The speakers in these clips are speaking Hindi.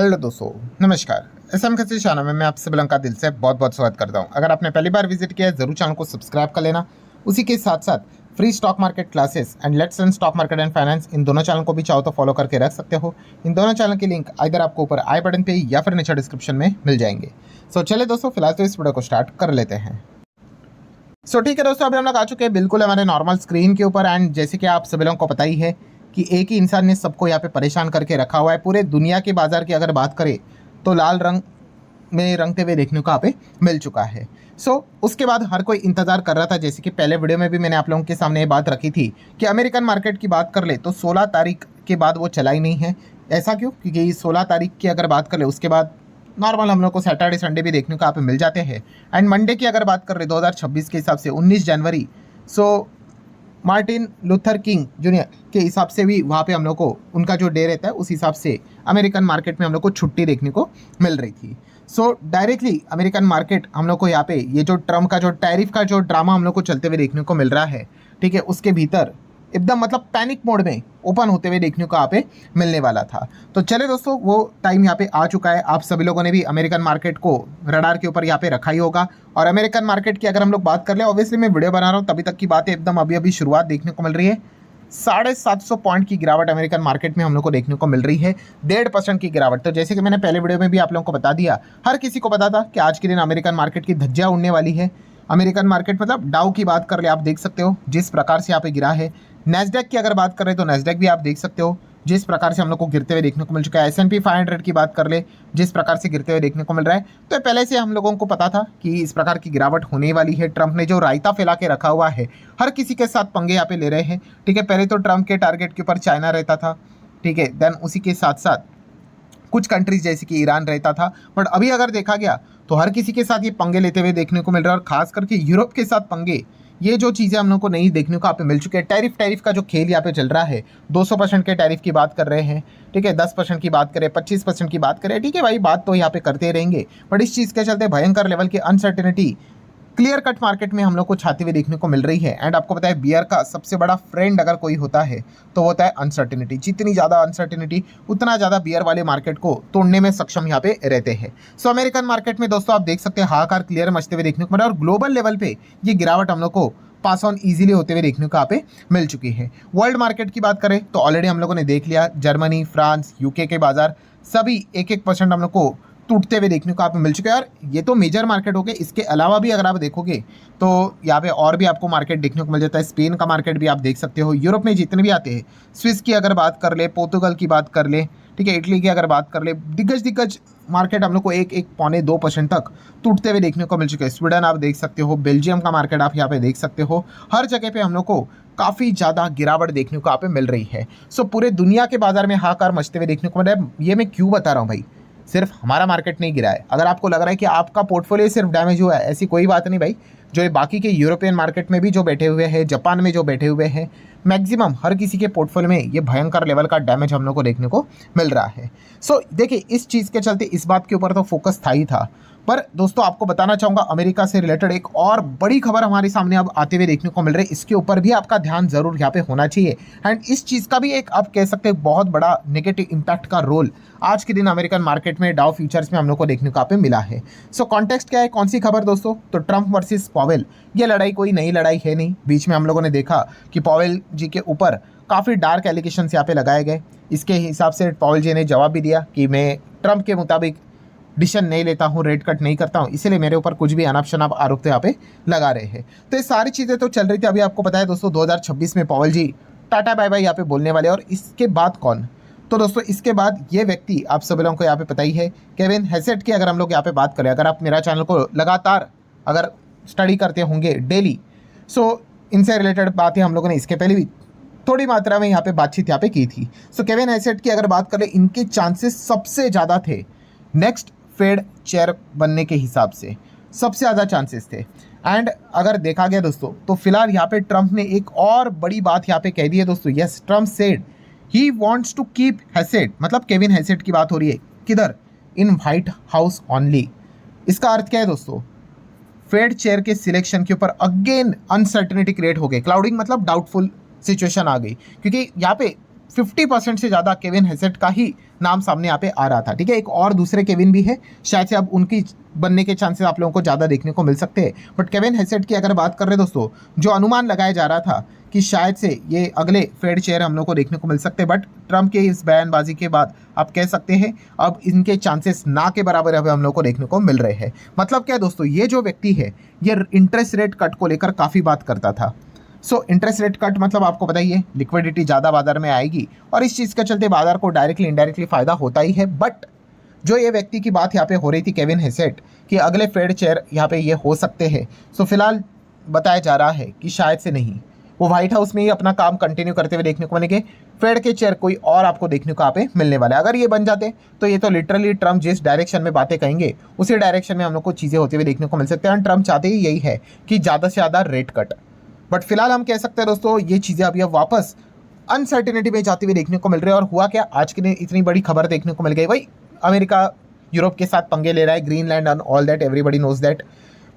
हेलो दोस्तों, नमस्कार। एसएम कृषि चैनल में मैं आप सभी लोगों का दिल से बहुत बहुत स्वागत करता हूं। अगर आपने पहली बार विजिट किया है जरूर चैनल को सब्सक्राइब कर लेना। उसी के साथ साथ free stock market classes and let's learn stock market and finance, इन दोनों चैनल को भी चाहो तो फॉलो करके रख सकते हो। इन दोनों चैनल की लिंक इधर आपको ऊपर आई बटन पे या फिर नीचे डिस्क्रिप्शन में मिल जाएंगे। सो चले दोस्तों, फिलहाल तो इस वीडियो को स्टार्ट कर लेते हैं। सो ठीक है दोस्तों, अभी हम लोग आ चुके हैं बिल्कुल हमारे नॉर्मल स्क्रीन के ऊपर। एंड जैसे कि आप सभी लोगों को पता ही है कि एक ही इंसान ने सबको यहाँ पे परेशान करके रखा हुआ है। पूरे दुनिया के बाजार की अगर बात करें तो लाल रंग में रंगते हुए देखने को यहाँ पे मिल चुका है। उसके बाद हर कोई इंतजार कर रहा था, जैसे कि पहले वीडियो में भी मैंने आप लोगों के सामने ये बात रखी थी कि अमेरिकन मार्केट की बात कर ले तो 16 तारीख के बाद वो चला ही नहीं है। ऐसा क्यों? क्योंकि 16 तारीख की अगर बात कर ले उसके बाद नॉर्मल हम लोग को सैटरडे संडे भी देखने को यहाँ पे मिल जाते हैं। एंड मंडे की अगर बात कर रहे 2026 के हिसाब से 19 जनवरी, मार्टिन लूथर किंग जूनियर के हिसाब से भी वहाँ पे हम लोग को उनका जो डे रहता है उस हिसाब से अमेरिकन मार्केट में हम लोग को छुट्टी देखने को मिल रही थी। डायरेक्टली अमेरिकन मार्केट हम लोग को यहाँ पे ये जो ट्रम्प का जो टैरिफ का जो ड्रामा हम लोग को चलते हुए देखने को मिल रहा है, ठीक है, उसके भीतर एकदम मतलब पैनिक मोड में ओपन होते हुए देखने को यहाँ पे मिलने वाला था। तो चले दोस्तों, वो टाइम यहाँ पे आ चुका है। आप सभी लोगों ने भी अमेरिकन मार्केट को रडार के ऊपर यहाँ पे रखा ही होगा। और अमेरिकन मार्केट की अगर हम लोग बात कर ले, ऑब्वियसली मैं वीडियो बना रहा हूँ तभी तक की बात है, एकदम अभी अभी शुरुआत देखने को मिल रही है। 750 पॉइंट की गिरावट अमेरिकन मार्केट में हम लोग को देखने को मिल रही है, 1.5% की गिरावट। तो जैसे कि मैंने पहले वीडियो में भी आप लोगों को बता दिया, हर किसी को पता था कि आज के दिन अमेरिकन मार्केट की धज्जियां उड़ने वाली है। अमेरिकन मार्केट मतलब डाउ की बात कर ले, आप देख सकते हो जिस प्रकार से यहाँ पे गिरा है। नैस्डैक की अगर बात करें तो नैस्डैक भी आप देख सकते हो जिस प्रकार से हम लोग को गिरते हुए देखने को मिल चुका है। S&P 500 की बात कर ले, जिस प्रकार से गिरते हुए देखने को मिल रहा है। तो पहले से हम लोगों को पता था कि इस प्रकार की गिरावट होने वाली है। ट्रंप ने जो रायता फैला के रखा हुआ है, हर किसी के साथ पंगे यहाँ पे ले रहे हैं, ठीक है। पहले तो ट्रंप के टारगेट के ऊपर चाइना रहता था, ठीक है, देन उसी के साथ साथ कुछ कंट्रीज जैसे कि ईरान रहता था। बट अभी अगर देखा गया तो हर किसी के साथ ये पंगे लेते हुए देखने को मिल रहा है, और खास करके यूरोप के साथ पंगे, ये जो चीज़ें हम लोग को नहीं देखने को यहाँ पे मिल चुकी है। टैरिफ का जो खेल यहाँ पे चल रहा है, 200% के टैरिफ की बात कर रहे हैं, ठीक है, 10% की बात करें, 25% की बात करें, ठीक है भाई, बात तो यहाँ पे करते रहेंगे। बट इस चीज़ के चलते भयंकर लेवल की अनसर्टेनिटी क्लियर कट मार्केट में हम लोग को छाती हुई देखने को मिल रही है। एंड आपको पता है बियर का सबसे बड़ा फ्रेंड अगर कोई होता है तो होता है अनसर्टेनिटी। जितनी ज़्यादा अनसर्टेनिटी उतना ज़्यादा बियर वाले मार्केट को तोड़ने में सक्षम यहाँ पे रहते हैं। अमेरिकन मार्केट में दोस्तों आप देख सकते हैं हाहाकार क्लियर मचते हुए देखने को मिला, और ग्लोबल लेवल पे ये गिरावट हम लोग को पास ऑन इजीली होते हुए देखने को यहाँ पे मिल चुकी है। वर्ल्ड मार्केट की बात करें तो ऑलरेडी हम लोगों ने देख लिया, जर्मनी, फ्रांस, यूके के बाजार सभी 1% हम लोग को टूटते हुए देखने को आप मिल चुके हैं। और ये तो मेजर मार्केट हो गए, इसके अलावा भी अगर आप देखोगे तो यहाँ पे और भी आपको मार्केट देखने को मिल जाता है। स्पेन का मार्केट भी आप देख सकते हो, यूरोप में जितने भी आते हैं, स्विस की अगर बात कर ले, पोर्तुगल की बात कर ले, ठीक है, इटली की अगर बात कर ले, दिग्गज मार्केट हम लोग को 1-1.25% तक टूटते हुए देखने को मिल चुके हैं। स्वीडन आप देख सकते हो, बेल्जियम का मार्केट आप यहाँ पे देख सकते हो, हर जगह पे हम लोग को काफ़ी ज़्यादा गिरावट देखने को यहाँ पे मिल रही है। पूरे दुनिया के बाजार में हाहाकार मचते हुए देखने को मिल रहा है। ये मैं क्यों बता रहा हूँ भाई, सिर्फ हमारा मार्केट नहीं गिरा है। अगर आपको लग रहा है कि आपका पोर्टफोलियो सिर्फ डैमेज हुआ है, ऐसी कोई बात नहीं भाई। जो ये बाकी के यूरोपियन मार्केट में भी जो बैठे हुए हैं, जापान में जो बैठे हुए हैं, मैक्सिमम हर किसी के पोर्टफोलियो में ये भयंकर लेवल का डैमेज हम लोग को देखने को मिल रहा है। देखिए, इस चीज़ के चलते इस बात के ऊपर तो फोकस था ही था। पर दोस्तों आपको बताना चाहूँगा, अमेरिका से रिलेटेड एक और बड़ी खबर हमारे सामने अब आते हुए देखने को मिल रही है। इसके ऊपर भी आपका ध्यान जरूर यहाँ पे होना चाहिए। एंड इस चीज़ का भी एक आप कह सकते हैं बहुत बड़ा नेगेटिव इम्पैक्ट का रोल आज के दिन अमेरिकन मार्केट में डाउ फ्यूचर्स में हम लोग को देखने को यहाँ पे मिला है। कॉन्टेक्स्ट क्या है, कौन सी खबर दोस्तों? तो ट्रंप वर्सेस पॉवेल, ये लड़ाई कोई नई लड़ाई है नहीं। बीच में हम लोगों ने देखा कि पॉवेल जी के ऊपर काफ़ी डार्क एलिगेशंस यहाँ पे लगाए गए। इसके हिसाब से पॉवेल जी ने जवाब भी दिया कि मैं ट्रंप के मुताबिक डिसीजन नहीं लेता हूँ, रेट कट नहीं करता हूँ, इसीलिए मेरे ऊपर कुछ भी अनाप शनाप आरोप तो यहाँ पे लगा रहे हैं। तो ये सारी चीज़ें तो चल रही थी। अभी आपको पता है दोस्तों 2026 में पॉवेल जी टाटा बाय बाय यहाँ पे बोलने वाले। और इसके बाद कौन? तो दोस्तों इसके बाद ये व्यक्ति आप सभी लोगों को यहाँ पे पता ही है, केविन हेसेट की अगर हम लोग यहाँ पे बात करें, अगर आप मेरा चैनल को लगातार अगर स्टडी करते होंगे डेली, इनसे रिलेटेड बातें हम लोगों ने इसके पहले भी थोड़ी मात्रा में यहाँ पे बातचीत यहाँ पे की थी। केविन हेसेट की अगर बात करें, इनके चांसेस सबसे ज़्यादा थे नेक्स्ट फेड चेयर बनने के हिसाब से, सबसे ज़्यादा चांसेस थे। एंड अगर देखा गया दोस्तों तो फिलहाल यहाँ पे ट्रंप ने एक और बड़ी बात यहाँ पे कह दी है दोस्तों। Yes, Trump said he wants to keep Hassett, मतलब केविन हेसेट की बात हो रही है, किधर? In White House only. इसका अर्थ क्या है दोस्तों? फेड चेयर के सिलेक्शन के ऊपर अगेन अनसर्टेनिटी क्रिएट हो गई। क्लाउडिंग मतलब डाउटफुल सिचुएशन आ गई, क्योंकि यहाँ पे 50% से ज़्यादा केविन हेसेट का ही नाम सामने यहाँ पे आ रहा था। ठीक है, एक और दूसरे केविन भी है, शायद से अब उनकी बनने के चांसेस आप लोगों को ज़्यादा देखने को मिल सकते हैं। बट केविन हेसेट की अगर बात कर रहे हैं दोस्तों, जो अनुमान लगाया जा रहा था कि शायद से ये अगले फेड चेयर हम लोग को देखने को मिल सकते हैं, बट ट्रंप के इस बयानबाजी के बाद आप कह सकते हैं अब इनके चांसेस ना के बराबर अब हम लोग को देखने को मिल रहे हैं। मतलब क्या दोस्तों, ये जो व्यक्ति है ये इंटरेस्ट रेट कट को लेकर काफ़ी बात करता था। सो इंटरेस्ट रेट कट मतलब आपको बताइए लिक्विडिटी ज़्यादा बाजार में आएगी और इस चीज़ के चलते बाजार को डायरेक्टली इनडायरेक्टली फ़ायदा होता ही है। बट जो ये व्यक्ति की बात यहाँ पे हो रही थी केविन हेसेट कि अगले फेड चेयर यहाँ पे ये हो सकते हैं, सो फिलहाल बताया जा रहा है कि शायद से नहीं, वो व्हाइट हाउस में ही अपना काम कंटिन्यू करते हुए देखने को मिलेंगे। फेड के चेयर कोई और आपको देखने को यहाँ पे मिलने वाला है। अगर ये बन जाते तो ये तो लिटरली ट्रम्प जिस डायरेक्शन में बातें कहेंगे उसी डायरेक्शन में हम लोग को चीज़ें होते हुए देखने को मिल सकते हैं। और ट्रम्प चाहते ही यही है कि ज़्यादा से ज़्यादा रेट कट। बट फिलहाल हम कह सकते हैं दोस्तों ये चीज़ें अभी अब वापस अनसर्टेनिटी में जाती हुई देखने को मिल रही है। और हुआ क्या, आज के दिन इतनी बड़ी खबर देखने को मिल गई, भाई अमेरिका यूरोप के साथ पंगे ले रहा है, Greenland and all that, everybody knows that.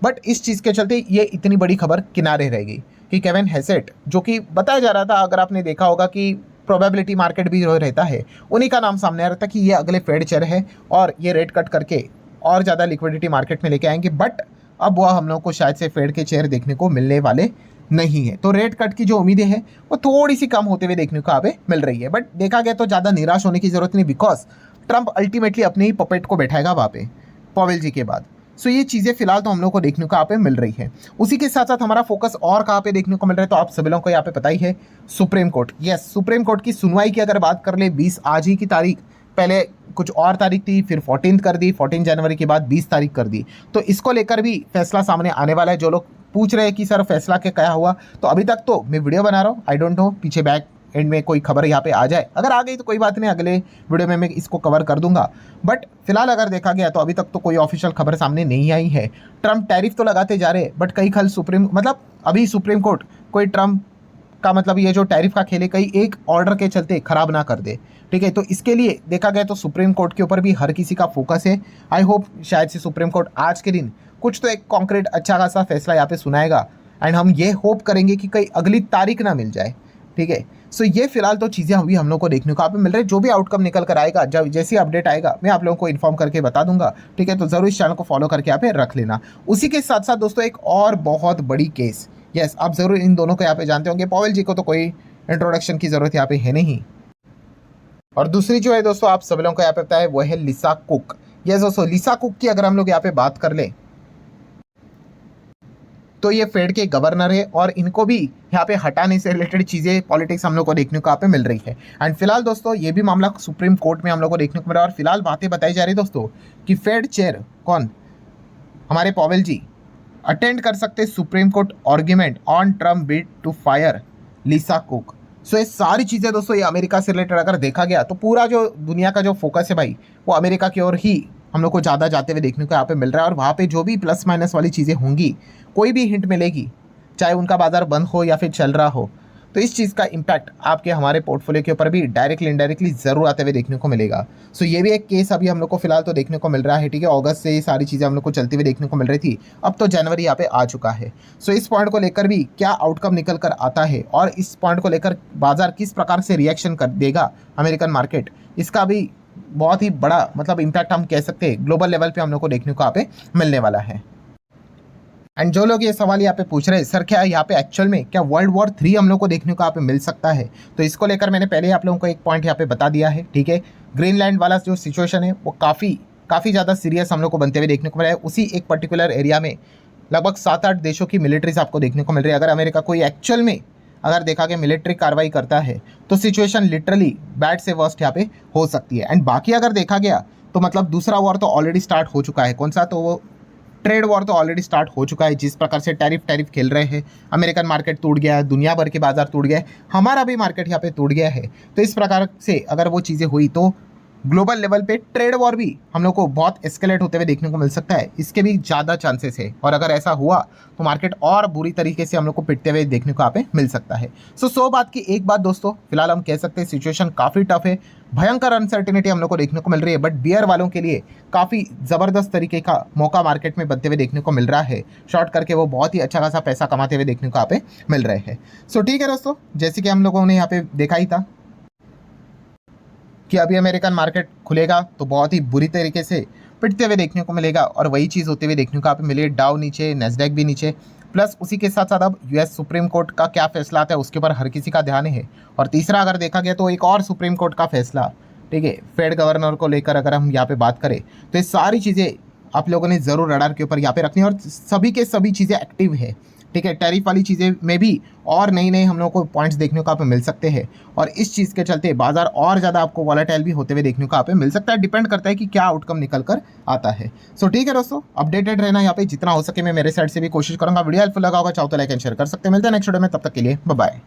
But इस चीज़ के चलते ये इतनी बड़ी खबर किनारे रह गई कि केविन हेसेट, जो कि बताया जा रहा था, अगर आपने देखा होगा कि प्रोबेबिलिटी मार्केट भी जो रहता है उन्हीं का नाम सामने आ रहा था कि ये अगले फेड चेयर है और ये रेट कट करके और ज़्यादा लिक्विडिटी मार्केट में लेके आएंगे। बट अब वह हम लोग को शायद से फेड के चेयर देखने को मिलने वाले नहीं है। तो रेट कट की जो उम्मीदें हैं वो थोड़ी सी कम होते हुए देखने को यहाँ पे मिल रही है। बट देखा गया तो ज़्यादा निराश होने की जरूरत नहीं, बिकॉज ट्रंप अल्टीमेटली अपने ही पपेट को बैठाएगा वहाँ पे पॉवेल जी के बाद। सो ये चीज़ें फिलहाल तो हम लोग को देखने को यहाँ पे मिल रही है। उसी के साथ साथ हमारा फोकस और कहाँ पे देखने को मिल रहा है तो आप सभी लोगों को यहाँ पे पता ही है, supreme court. Yes, supreme court की सुनवाई की अगर बात कर ले 20 आज ही की तारीख, पहले कुछ और तारीख थी, फिर 14 कर दी, 14 जनवरी के बाद 20 तारीख कर दी। तो इसको लेकर भी फैसला सामने आने वाला है। जो लोग पूछ रहे हैं कि सर फैसला क्या हुआ, तो अभी तक तो मैं वीडियो बना रहा हूँ, आई डोंट नो पीछे बैक एंड में कोई खबर यहाँ पे आ जाए, अगर आ गई तो कोई बात नहीं, अगले वीडियो में मैं इसको कवर कर दूंगा। बट फिलहाल अगर देखा गया तो अभी तक तो कोई ऑफिशियल खबर सामने नहीं आई है। ट्रम्प टैरिफ तो लगाते जा रहे हैं, बट कई खल अभी सुप्रीम कोर्ट कोई ट्रम्प का ये जो टैरिफ का खेल है कहीं एक ऑर्डर के चलते खराब ना कर दे। ठीक है, तो इसके लिए देखा गया तो सुप्रीम कोर्ट के ऊपर भी हर किसी का फोकस है। आई होप शायद से सुप्रीम कोर्ट आज के दिन कुछ तो एक कॉन्क्रीट अच्छा खासा फैसला यहाँ पे सुनाएगा एंड हम ये होप करेंगे कि कहीं अगली तारीख ना मिल जाए। ठीक है, सो ये फिलहाल तो चीज़ें अभी हम लोग को देखने को यहाँ पे मिल रही है। जो भी आउटकम निकल कर आएगा, जब जैसी अपडेट आएगा मैं आप लोगों को इन्फॉर्म करके बता दूंगा। ठीक है, तो जरूर इस चैनल को फॉलो करके यहाँ पे रख लेना। उसी के साथ साथ दोस्तों एक और बहुत बड़ी केस, यस आप जरूर इन दोनों को यहाँ पे जानते होंगे, पॉवेल जी को तो कोई इंट्रोडक्शन की जरूरत यहाँ पे है नहीं। और दूसरी जो है दोस्तों आप सभी लोगों को यहाँ पे पता है वो है लिसा कुक। यस दोस्तों, लिसा कुक की अगर हम लोग यहाँ पे बात कर ले तो ये फेड के गवर्नर है और इनको भी यहाँ पे हटाने से रिलेटेड चीज़ें पॉलिटिक्स हम लोग को देखने को यहाँ पे मिल रही है। एंड फिलहाल दोस्तों ये भी मामला सुप्रीम कोर्ट में हम लोग को देखने को मिल रहा है। और फिलहाल बातें बताई जा रही दोस्तों कि फेड चेयर कौन, हमारे पॉवेल जी अटेंड कर सकते Supreme Court argument on Trump bid to fire Lisa Cook. So ये सारी चीज़ें दोस्तों ये अमेरिका से रिलेटेड अगर देखा गया तो पूरा जो दुनिया का जो फोकस है भाई वो अमेरिका की ओर ही हम लोग को ज़्यादा जाते हुए देखने को यहाँ पे मिल रहा है। और वहाँ पे जो भी प्लस माइनस वाली चीज़ें होंगी, कोई भी हिंट मिलेगी, चाहे उनका बाजार बंद हो या फिर चल रहा हो, तो इस चीज़ का इम्पैक्ट आपके हमारे पोर्टफोलियो के ऊपर भी डायरेक्टली इनडायरेक्टली ज़रूर आते हुए देखने को मिलेगा। सो ये भी एक केस अभी हम लोग को फिलहाल तो देखने को मिल रहा है। ठीक है, अगस्त से ये सारी चीज़ें हम लोग को चलती हुई देखने को मिल रही थी, अब तो जनवरी यहाँ पे आ चुका है। सो इस पॉइंट को लेकर भी क्या आउटकम निकल कर आता है और इस पॉइंट को लेकर बाजार किस प्रकार से रिएक्शन कर देगा अमेरिकन मार्केट, इसका भी बहुत ही बड़ा इम्पैक्ट हम कह सकते हैं ग्लोबल लेवल पे हम लोग को देखने को यहाँ पे मिलने वाला है। एंड जो लोग ये सवाल यहाँ पे पूछ रहे हैं सर क्या यहाँ पे एक्चुअल में क्या वर्ल्ड वॉर 3 हम लोग को देखने को यहाँ पे मिल सकता है, तो इसको लेकर मैंने पहले आप लोगों को एक पॉइंट यहाँ पे बता दिया है। ठीक है, ग्रीनलैंड वाला जो सिचुएशन है वो काफ़ी ज़्यादा सीरियस हम लोग को बनते हुए देखने को मिला है। उसी एक पर्टिकुलर एरिया में लगभग 7-8 देशों की मिलिट्रीज आपको देखने को मिल रही है। अगर अमेरिका कोई एक्चुअल में अगर देखा गया मिलिट्री कार्रवाई करता है तो सिचुएशन लिटरली बैड से वर्स्ट यहाँ पे हो सकती है। एंड बाकी अगर देखा गया तो दूसरा वॉर तो ऑलरेडी स्टार्ट हो चुका है। कौन सा, तो वो ट्रेड वॉर तो ऑलरेडी स्टार्ट हो चुका है। जिस प्रकार से टैरिफ खेल रहे हैं, अमेरिकन मार्केट टूट गया है, दुनिया भर के बाजार टूट गए, हमारा भी मार्केट यहाँ पे टूट गया है। तो इस प्रकार से अगर वो चीज़ें हुई तो ग्लोबल लेवल पे ट्रेड वॉर भी हम लोग को बहुत एस्केलेट होते हुए देखने को मिल सकता है, इसके भी ज़्यादा चांसेस है। और अगर ऐसा हुआ तो मार्केट और बुरी तरीके से हम लोग को पिटते हुए देखने को यहाँ पे मिल सकता है। सो बात की एक बात दोस्तों, फिलहाल हम कह सकते हैं सिचुएशन काफ़ी टफ है, भयंकर अनसर्टेनिटी हम लोग को देखने को मिल रही है। बट बियर वालों के लिए काफ़ी ज़बरदस्त तरीके का मौका मार्केट में बनते हुए देखने को मिल रहा है। शॉर्ट करके वो बहुत ही अच्छा खासा पैसा कमाते हुए देखने को यहाँ पे मिल रहे हैं। सो ठीक है दोस्तों, जैसे कि हम लोगों ने यहाँ पे देखा ही था कि अभी अमेरिकन मार्केट खुलेगा तो बहुत ही बुरी तरीके से पिटते हुए देखने को मिलेगा, और वही चीज़ होते हुए देखने को यहाँ पे मिले, डाउ नीचे, नेस्डैक भी नीचे। प्लस उसी के साथ साथ अब यूएस सुप्रीम कोर्ट का क्या फैसला आता है उसके ऊपर हर किसी का ध्यान है। और तीसरा अगर देखा गया तो एक और सुप्रीम कोर्ट का फैसला, ठीक है, फेड गवर्नर को लेकर अगर हम यहाँ पे बात करें तो ये सारी चीज़ें आप लोगों ने ज़रूर रडार के ऊपर यहाँ पे रखनी है, और सभी के सभी चीज़ें एक्टिव है, ठीक है। टैरिफ वाली चीज़ें में भी और नई नई हम लोग को पॉइंट्स देखने को यहाँ पे मिल सकते हैं, और इस चीज़ के चलते बाजार और ज़्यादा आपको वॉलेटाइल भी होते हुए देखने को यहाँ पे मिल सकता है। डिपेंड करता है कि क्या आउटकम निकल कर आता है। सो ठीक है दोस्तों, अपडेटेड रहना यहाँ पे जितना हो सके मैं मेरे साइड से भी कोशिश करूँगा। वीडियो हेल्पफुल लगा होगा चाहो तो लाइक एंड शेयर कर सकते हैं। मिलते हैं नेक्स्ट वीडियो में, तब तक के लिए बाय बाय।